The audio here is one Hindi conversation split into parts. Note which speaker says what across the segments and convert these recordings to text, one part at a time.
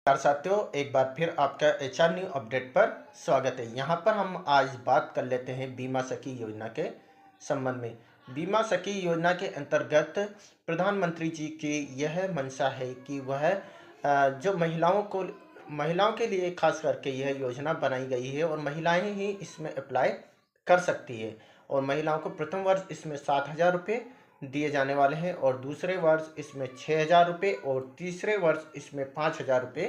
Speaker 1: नमस्कार साथियों, एक बार फिर आपका एचआर न्यू अपडेट पर स्वागत है। यहाँ पर हम आज बात कर लेते हैं बीमा सखी योजना के संबंध में। बीमा सखी योजना के अंतर्गत प्रधानमंत्री जी की यह मंशा है कि वह जो महिलाओं के लिए खास करके यह योजना बनाई गई है और महिलाएं ही इसमें अप्लाई कर सकती है। और महिलाओं को प्रथम वर्ष इसमें 7,000 रुपये दिए जाने वाले हैं और दूसरे वर्ष इसमें 6,000 रुपये और तीसरे वर्ष इसमें 5,000 रुपये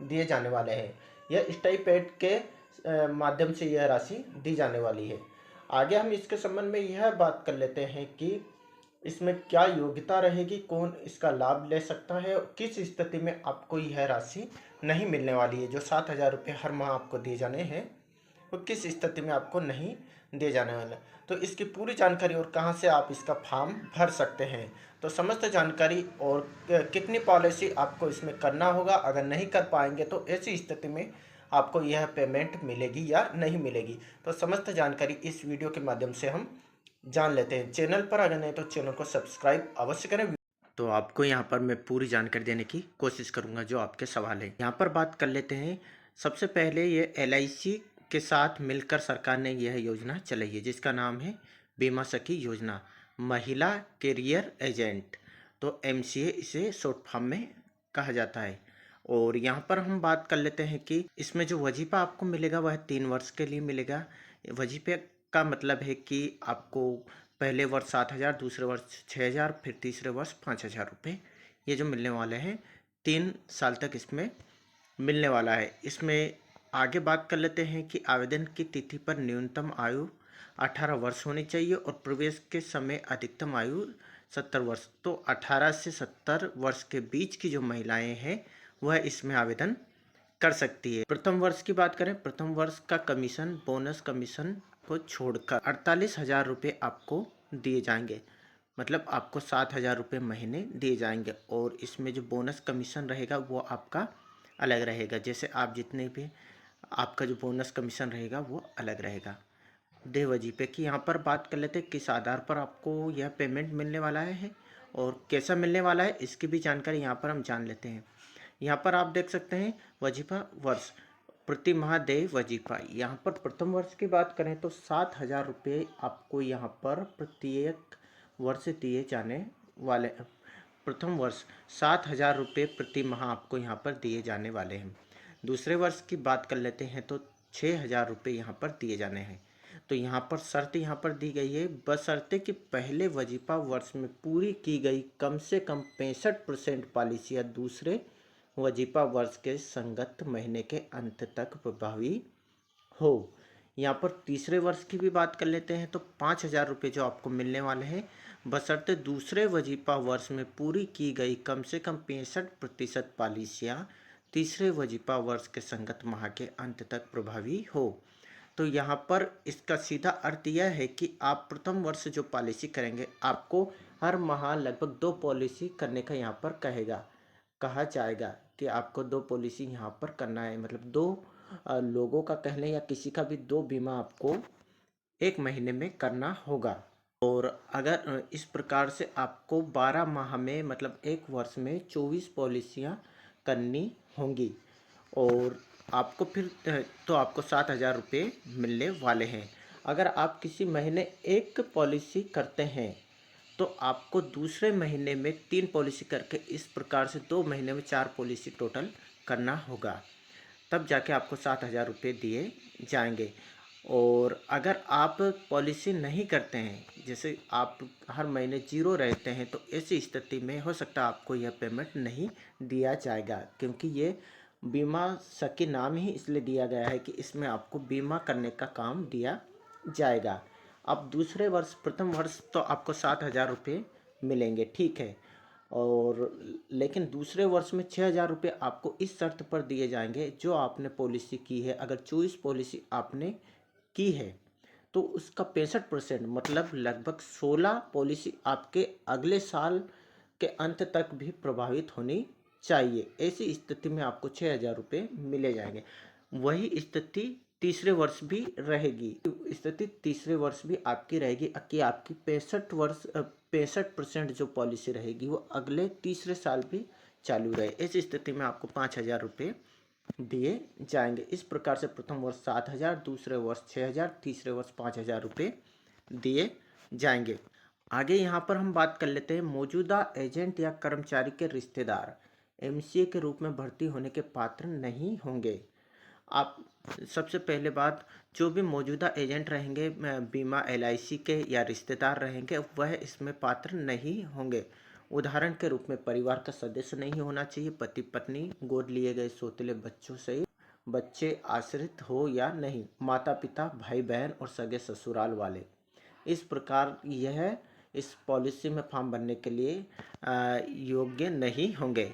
Speaker 1: दिए जाने वाले हैं। यह स्टाइपेंड के माध्यम से यह राशि दी जाने वाली है। आगे हम इसके संबंध में यह बात कर लेते हैं कि इसमें क्या योग्यता रहेगी, कौन इसका लाभ ले सकता है, किस स्थिति में आपको यह राशि नहीं मिलने वाली है। जो 7,000 रुपये हर माह आपको दिए जाने हैं वो किस स्थिति में आपको नहीं दिए जाने वाले। तो इसकी पूरी जानकारी और कहां से आप इसका फॉर्म भर सकते हैं, तो समस्त जानकारी और कितनी पॉलिसी आपको इसमें करना होगा, अगर नहीं कर पाएंगे तो ऐसी स्थिति में आपको यह पेमेंट मिलेगी या नहीं मिलेगी, तो समस्त जानकारी इस वीडियो के माध्यम से हम जान लेते हैं। चैनल पर अगर नहीं तो चैनल को सब्सक्राइब अवश्य करें। तो आपको यहाँ पर मैं पूरी जानकारी देने की कोशिश करूँगा जो आपके सवाल है। यहाँ पर बात कर लेते हैं। सबसे पहले ये LIC के साथ मिलकर सरकार ने यह योजना चलाई है जिसका नाम है बीमा सखी योजना, महिला कैरियर एजेंट, तो MCA इसे शॉर्ट फॉर्म में कहा जाता है। और यहाँ पर हम बात कर लेते हैं कि इसमें जो वजीफा आपको मिलेगा वह 3 वर्ष के लिए मिलेगा। वजीफे का मतलब है कि आपको पहले वर्ष 7,000, दूसरे वर्ष 6,000, फिर तीसरे वर्ष 5,000 रुपये, ये जो मिलने वाले हैं 3 साल तक इसमें मिलने वाला है। इसमें आगे बात कर लेते हैं कि आवेदन की तिथि पर न्यूनतम आयु 18 वर्ष होनी चाहिए और प्रवेश के समय अधिकतम आयु 70 वर्ष। तो 18 से 70 वर्ष के बीच की जो महिलाएं हैं वह इसमें आवेदन कर सकती है। प्रथम वर्ष की बात करें, प्रथम वर्ष का कमीशन बोनस कमीशन को छोड़कर 48,000 रुपये आपको दिए जाएंगे। मतलब आपको 7,000 रुपये महीने दिए जाएंगे और इसमें जो बोनस कमीशन रहेगा वो आपका अलग रहेगा। जैसे आप जितने भी आपका जो बोनस कमीशन रहेगा वो अलग रहेगा। दे वजीफे की यहाँ पर बात कर लेते हैं किस आधार पर आपको यह पेमेंट मिलने वाला है और कैसा मिलने वाला है, इसकी भी जानकारी यहाँ पर हम जान लेते हैं। यहाँ पर आप देख सकते हैं वजीफा वर्ष प्रति माह देय वजीफा। यहाँ पर प्रथम वर्ष की बात करें तो 7,000 रुपये आपको यहाँ पर प्रत्येक वर्ष दिए जाने वाले। प्रथम वर्ष 7,000 रुपये प्रति माह आपको यहाँ पर दिए जाने वाले हैं। दूसरे वर्ष की बात कर लेते हैं तो 6,000 रुपये यहाँ पर दिए जाने हैं। तो यहाँ पर शर्त यहाँ पर दी गई है, बशर्ते कि पहले वजीफा वर्ष में पूरी की गई कम से कम 65% पॉलिसी या दूसरे वजीफा वर्ष के संगत महीने के अंत तक प्रभावी हो। यहाँ पर तीसरे वर्ष की भी बात कर लेते हैं तो 5,000 रुपये जो आपको मिलने वाले हैं बशर्ते दूसरे वजीफा वर्ष में पूरी की गई कम से कम 65% पॉलिसियाँ तीसरे वजीफा वर्ष के संगत माह के अंत तक प्रभावी हो। तो यहाँ पर इसका सीधा अर्थ यह है कि आप प्रथम वर्ष जो पॉलिसी करेंगे आपको हर माह लगभग 2 पॉलिसी करने का यहाँ पर कहा जाएगा कि आपको 2 पॉलिसी यहाँ पर करना है। मतलब 2 लोगों का कह लें या किसी का भी 2 बीमा आपको 1 महीने में करना होगा। और अगर इस प्रकार से आपको 12 माह में मतलब 1 वर्ष में 24 पॉलिसियाँ करनी होंगी और आपको फिर तो आपको 7,000 रुपये मिलने वाले हैं। अगर आप किसी महीने 1 पॉलिसी करते हैं तो आपको दूसरे महीने में 3 पॉलिसी करके इस प्रकार से 2 महीने में 4 पॉलिसी टोटल करना होगा, तब जाके आपको 7,000 रुपये दिए जाएंगे। और अगर आप पॉलिसी नहीं करते हैं, जैसे आप हर महीने 0 रहते हैं, तो ऐसी स्थिति में हो सकता है आपको यह पेमेंट नहीं दिया जाएगा, क्योंकि ये बीमा सखी नाम ही इसलिए दिया गया है कि इसमें आपको बीमा करने का काम दिया जाएगा। अब दूसरे वर्ष प्रथम वर्ष तो आपको 7,000 रुपये मिलेंगे, ठीक है, और लेकिन दूसरे वर्ष में 6,000 रुपये आपको इस शर्त पर दिए जाएंगे जो आपने पॉलिसी की है। अगर 24 पॉलिसी आपने की है तो उसका 65% मतलब लगभग 16 पॉलिसी आपके अगले साल के अंत तक भी प्रभावित होनी चाहिए। ऐसी स्थिति में आपको 6,000 रुपये मिले जाएंगे। वही स्थिति तीसरे वर्ष भी रहेगी। स्थिति तीसरे वर्ष भी आपकी रहेगी कि आपकी 65% जो पॉलिसी रहेगी वो अगले तीसरे साल भी चालू रहे। इस स्थिति में आपको 5,000 रुपये दिए जाएंगे। इस प्रकार से प्रथम वर्ष 7,000, दूसरे वर्ष 6,000, तीसरे वर्ष 5,000 रुपये दिए जाएंगे। आगे यहाँ पर हम बात कर लेते हैं, मौजूदा एजेंट या कर्मचारी के रिश्तेदार एमसीए के रूप में भर्ती होने के पात्र नहीं होंगे। आप सबसे पहले बात, जो भी मौजूदा एजेंट रहेंगे बीमा एलआईसी के या रिश्तेदार रहेंगे, वह इसमें पात्र नहीं होंगे। उदाहरण के रूप में परिवार का सदस्य नहीं होना चाहिए, पति पत्नी, गोद लिए गए सौतेले बच्चों से बच्चे आश्रित हो या नहीं, माता पिता, भाई बहन और सगे ससुराल वाले। इस प्रकार यह इस पॉलिसी में फॉर्म भरने के लिए योग्य नहीं होंगे।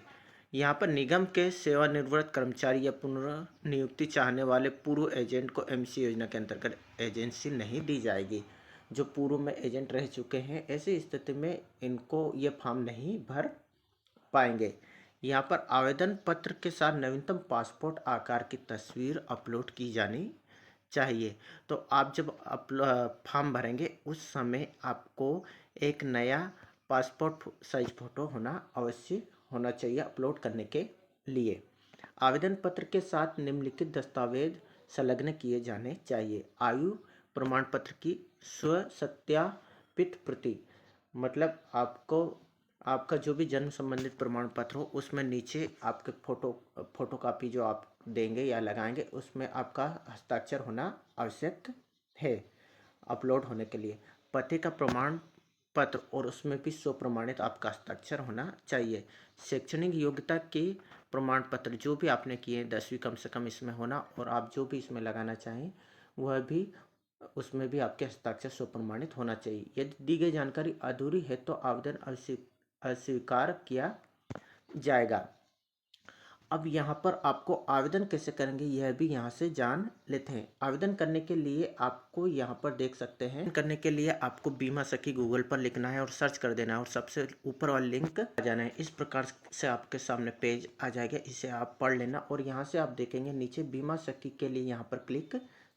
Speaker 1: यहाँ पर निगम के सेवानिवृत्त कर्मचारी या पुनर्नियुक्ति चाहने वाले पूर्व एजेंट को एमसी योजना के अंतर्गत एजेंसी नहीं दी जाएगी। जो पूर्व में एजेंट रह चुके हैं, ऐसी स्थिति में इनको ये फॉर्म नहीं भर पाएंगे। यहाँ पर आवेदन पत्र के साथ नवीनतम पासपोर्ट आकार की तस्वीर अपलोड की जानी चाहिए। तो आप जब फॉर्म भरेंगे उस समय आपको एक नया पासपोर्ट साइज फ़ोटो होना अवश्य होना चाहिए अपलोड करने के लिए। आवेदन पत्र के साथ निम्नलिखित दस्तावेज संलग्न किए जाने चाहिए। आयु प्रमाण पत्र की स्वसत्यापित प्रति, मतलब आपको आपका जो भी जन्म संबंधित प्रमाण पत्र हो उसमें नीचे आपके फोटोकॉपी जो आप देंगे या लगाएंगे उसमें आपका हस्ताक्षर होना आवश्यक है अपलोड होने के लिए। पते का प्रमाण पत्र और उसमें भी स्वप्रमाणित आपका हस्ताक्षर होना चाहिए। शैक्षणिक योग्यता के प्रमाण पत्र जो भी आपने किए 10वीं कम से कम इसमें होना, और आप जो भी इसमें लगाना चाहें वह भी उसमें भी आपके हस्ताक्षर स्वप्रमाणित होना चाहिए। यदि दी गई जानकारी अधूरी है तो आवेदन अस्वीकार किया जाएगा। अब यहाँ पर आपको आवेदन कैसे करेंगे यह भी यहाँ से जान लेते हैं। आवेदन करने के लिए आपको यहाँ पर देख सकते हैं, करने के लिए आपको बीमा सखी गूगल पर लिखना है और सर्च कर देना है और सबसे ऊपर वाला लिंक आ जाना है। इस प्रकार से आपके सामने पेज आ जाएगा, इसे आप पढ़ लेना और यहाँ से आप देखेंगे नीचे बीमा सखी के लिए यहाँ पर क्लिक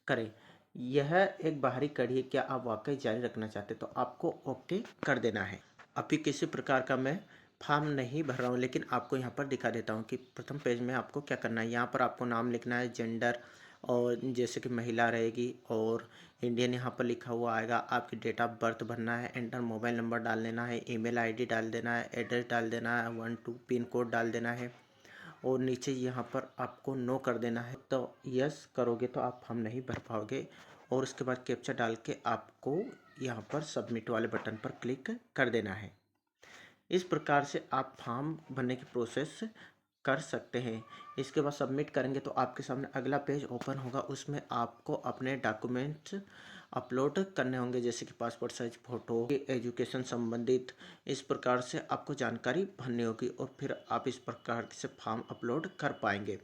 Speaker 1: करें। यह एक बाहरी कड़ी है, क्या आप वाकई जारी रखना चाहते तो आपको ओके कर देना है। अभी किसी प्रकार का मैं फॉर्म नहीं भर रहा हूँ, लेकिन आपको यहाँ पर दिखा देता हूँ कि प्रथम पेज में आपको क्या करना है। यहाँ पर आपको नाम लिखना है, जेंडर और जैसे कि महिला रहेगी और इंडियन यहाँ पर लिखा हुआ आएगा। आपकी डेट ऑफ बर्थ भरना है, एंटर मोबाइल नंबर डाल देना है, ईमेल आईडी डाल देना है, एड्रेस डाल देना है, 1-2 पिन कोड डाल देना है और नीचे यहाँ पर आपको नो कर देना है। तो यस करोगे तो आप फॉर्म नहीं भर पाओगे और उसके बाद कैप्चा डाल के आपको यहाँ पर सबमिट वाले बटन पर क्लिक कर देना है। इस प्रकार से आप फॉर्म भरने की प्रोसेस कर सकते हैं। इसके बाद सबमिट करेंगे तो आपके सामने अगला पेज ओपन होगा, उसमें आपको अपने डॉक्यूमेंट्स अपलोड करने होंगे जैसे कि पासपोर्ट साइज फ़ोटो, एजुकेशन संबंधित। इस प्रकार से आपको जानकारी भरनी होगी और फिर आप इस प्रकार से फॉर्म अपलोड कर पाएंगे।